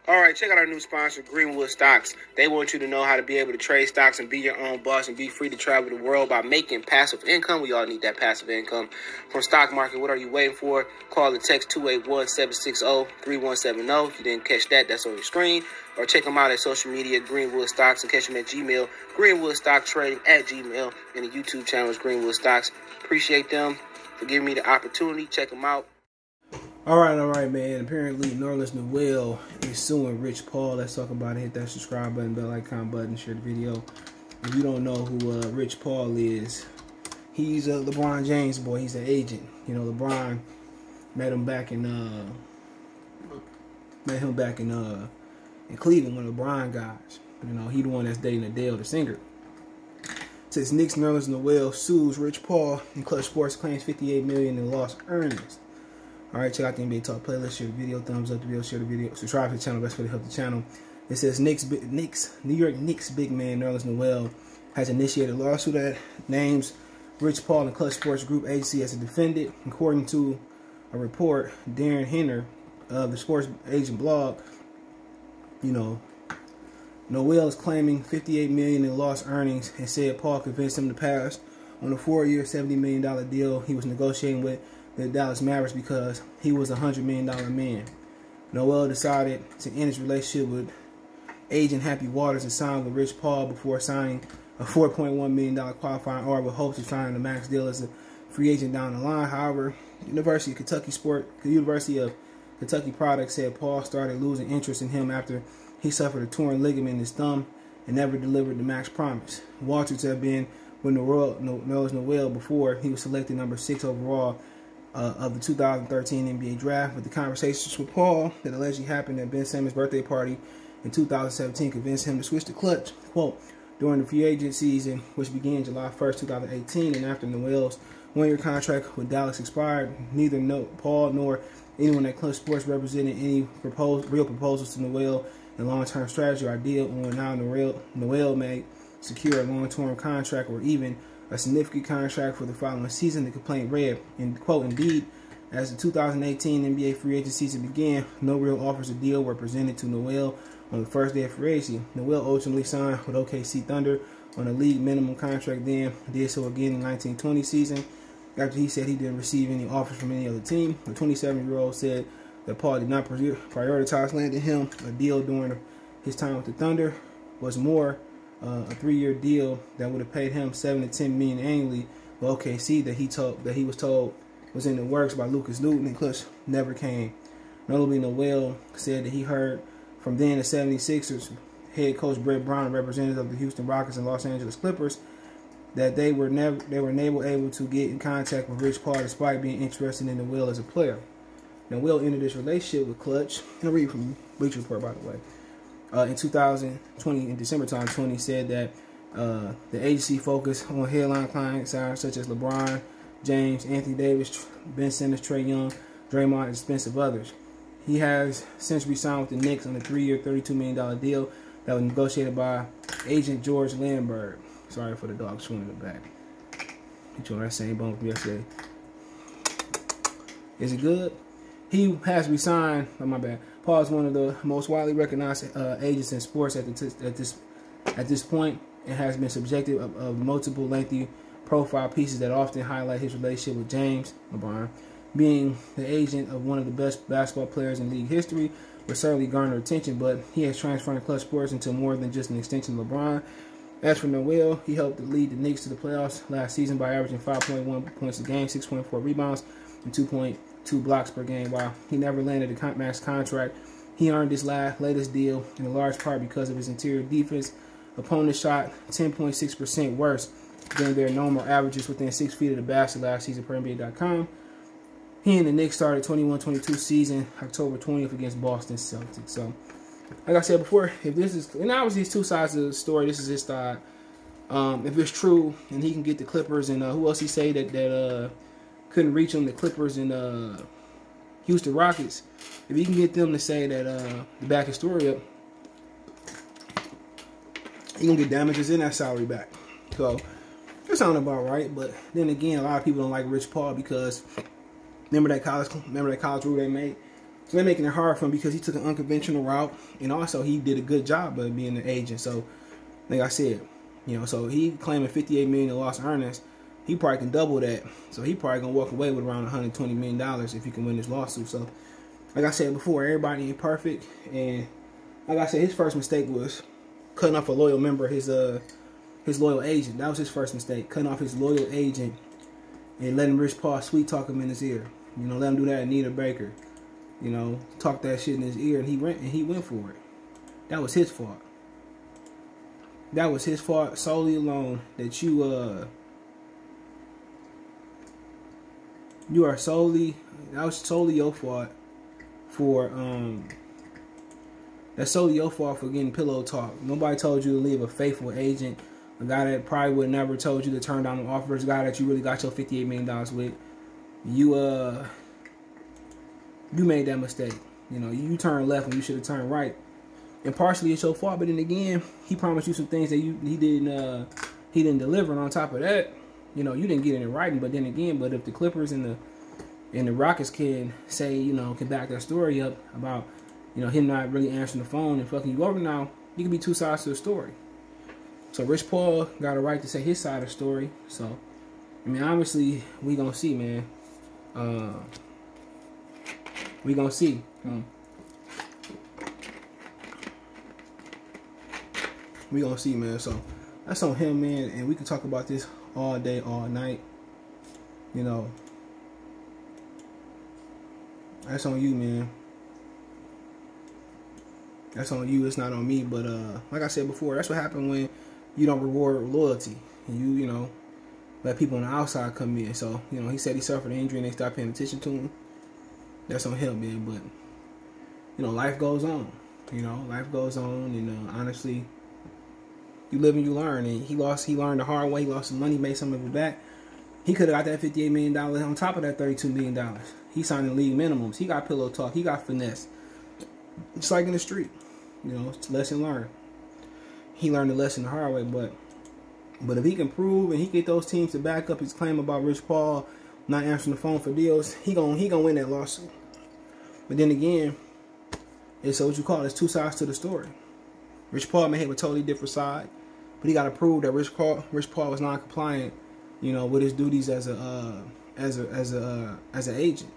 All right, check out our new sponsor, Greenwood Stocks. They want you to know how to be able to trade stocks and be your own boss and be free to travel the world by making passive income. We all need that passive income from stock market. What are you waiting for? Call or text 281-760-3170. If you didn't catch that, that's on your screen. Or check them out at social media, Greenwood Stocks, and catch them at Gmail, greenwoodstocktrading at Gmail, and the YouTube channel is Greenwood Stocks. Appreciate them for giving me the opportunity. Check them out. All right, man. Apparently, Nerlens Noel is suing Rich Paul. Let's talk about it. Hit that subscribe button, bell icon button, share the video. If you don't know who Rich Paul is, he's a LeBron James boy. He's an agent. You know, LeBron met him back in Cleveland, one of LeBron guys. You know, he the one that's dating Adele, the singer. Since Knicks Nerlens Noel sues Rich Paul and Klutch Sports claims $58 million in lost earnings. All right, check out the NBA Talk playlist, share the video, thumbs up the video, share the video, subscribe to the channel, best way to help the channel. It says New York Knicks big man Nerlens Noel has initiated a lawsuit that names Rich Paul and Klutch Sports Group agency as a defendant. According to a report, Darren Henner of the Sports Agent blog, you know, Noel is claiming $58 million in lost earnings and said Paul convinced him to pass on a 4-year, $70 million deal he was negotiating with the Dallas Mavericks because he was a $100 million man. Noel decided to end his relationship with agent Happy Waters and sign with Rich Paul before signing a $4.1 million qualifying offer with hopes of signing a max deal as a free agent down the line. However, University of Kentucky Products said Paul started losing interest in him after he suffered a torn ligament in his thumb and never delivered the max promise. Waters had been with Noel before he was selected number 6 overall of the 2013 NBA draft, but the conversations with Paul that allegedly happened at Ben Simmons' birthday party in 2017 convinced him to switch to Klutch. Quote, during the free agent season, which began July 1st, 2018, and after Noel's one-year contract with Dallas expired, neither Paul nor anyone at Klutch Sports represented any real proposals to Noel and long-term strategy or idea on how Noel may secure a long-term contract or even a significant contract for the following season. The complaint read, and quote, indeed, as the 2018 NBA free agent season began, no real offers of deal were presented to Noel on the first day of free agency. Noel ultimately signed with OKC Thunder on a league minimum contract, then did so again in the 1920 season after he said he didn't receive any offers from any other team. The 27-year-old said that Paul did not prioritize landing him a deal during his time with the Thunder, was more a 3-year deal that would have paid him $7 to $10 million annually with OKC that he was told was in the works by Lucas Newton, and Klutch never came. Notably, Noel said that he heard from then the 76ers head coach Brett Brown, representative of the Houston Rockets and Los Angeles Clippers, that they were never able to get in contact with Rich Paul despite being interested in Noel as a player. Noel ended this relationship with Klutch. I'll read from Bleacher Report, by the way. In 2020, in December 2020, said that the agency focused on headline clients such as LeBron James, Anthony Davis, Ben Simmons, Trae Young, Draymond, and expensive others. He has since re-signed with the Knicks on a 3-year, $32 million deal that was negotiated by agent George Landberg. Sorry for the dog chewing in the back. He chewing that same bone from yesterday. Is it good? He has resigned. Oh, my bad. Paul is one of the most widely recognized agents in sports at this point, and has been subjected of multiple lengthy profile pieces that often highlight his relationship with James LeBron. Being the agent of one of the best basketball players in league history would certainly garner attention, but he has transformed Klutch Sports into more than just an extension of LeBron. As for Noel, he helped lead the Knicks to the playoffs last season by averaging 5.1 points a game, 6.4 rebounds, and 2.2 blocks per game. While he never landed a max contract, he earned his latest deal in a large part because of his interior defense. Opponents shot 10.6% worse than their normal averages within 6 feet of the basket last season per NBA.com. He and the Knicks started 21-22 season October 20th against Boston Celtics. So, like I said before, if this is, and obviously it's two sides of the story. This is his side. If it's true, and he can get the Clippers, and who else he say that couldn't reach him, the Clippers and Houston Rockets. If he can get them to say that to back his story up, he gonna get damages in that salary back. So that sounds about right. But then again, a lot of people don't like Rich Paul because remember that college rule they made So they're making it hard for him because he took an unconventional route, and also he did a good job of being an agent. So, like I said, you know, so he claiming $58 million in lost earnings. He probably can double that. So he probably gonna walk away with around $120 million if he can win this lawsuit. So, like I said before, everybody ain't perfect, and like I said, his first mistake was cutting off a loyal member, his loyal agent. That was his first mistake, cutting off his loyal agent and letting Rich Paul sweet talk him in his ear. You know, let him do that at Anita Baker. You know, talk that shit in his ear, and he went for it. That was his fault. That was his fault solely alone. That you are solely, that was solely your fault for that's solely your fault for getting pillow talk. Nobody told you to leave a faithful agent, a guy that probably would never told you to turn down the offers, a guy that you really got your $58 million with. You made that mistake. You know, you turned left when you should have turned right. And partially it's your fault, but then again, he promised you some things that he didn't deliver. And on top of that, you know, you didn't get it in writing. But then again, but if the Clippers and the Rockets can say, you know, can back that story up about, you know, him not really answering the phone and fucking you over now, you can be two sides to the story. So Rich Paul got a right to say his side of the story. So, I mean, obviously, we gonna see, man. We gonna see. We gonna see, man. So that's on him, man. And we can talk about this all day, all night. You know, that's on you, man. That's on you. It's not on me. But like I said before, that's what happened when you don't reward loyalty. And you know, let people on the outside come in. So, you know, he said he suffered an injury and they stopped paying attention to him. That's on him, man. But, you know, life goes on. You know, life goes on. And honestly, you live and you learn. And he learned the hard way. He lost some money, made some of it back. He could have got that $58 million on top of that $32 million. He signed the league minimums. He got pillow talk. He got finesse. It's like in the street. You know, it's a lesson learned. He learned the lesson the hard way. But if he can prove and he get those teams to back up his claim about Rich Paul not answering the phone for deals, he gonna win that lawsuit. But then again, it's what you call it. It's two sides to the story. Rich Paul may have a totally different side, but he got to prove that Rich Paul was non-compliant, you know, with his duties as an agent.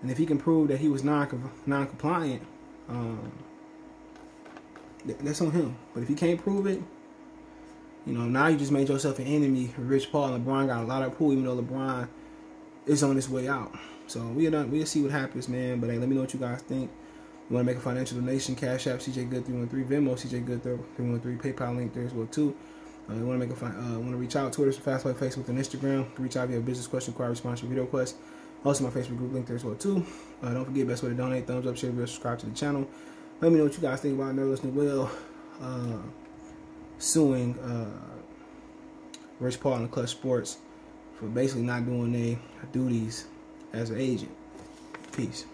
And if he can prove that he was non-compliant, that's on him. But if he can't prove it, you know, now you just made yourself an enemy. Rich Paul and LeBron got a lot of pull, even though LeBron is on his way out. So we'll see what happens, man. But hey, let me know what you guys think. You want to make a financial donation? Cash App CJ Good 313, Venmo CJ Good 313, PayPal link there as well too. You want to want to reach out? Twitter, Fastway, Facebook, and Instagram. Reach out if you have a business question, inquiry, response, or video request. Also, my Facebook group link there as well too. Don't forget, best way to donate: thumbs up, share, video, subscribe to the channel. Let me know what you guys think about Nerlens Noel suing Rich Paul and Klutch Sports for basically not doing their duties as an agent. Peace.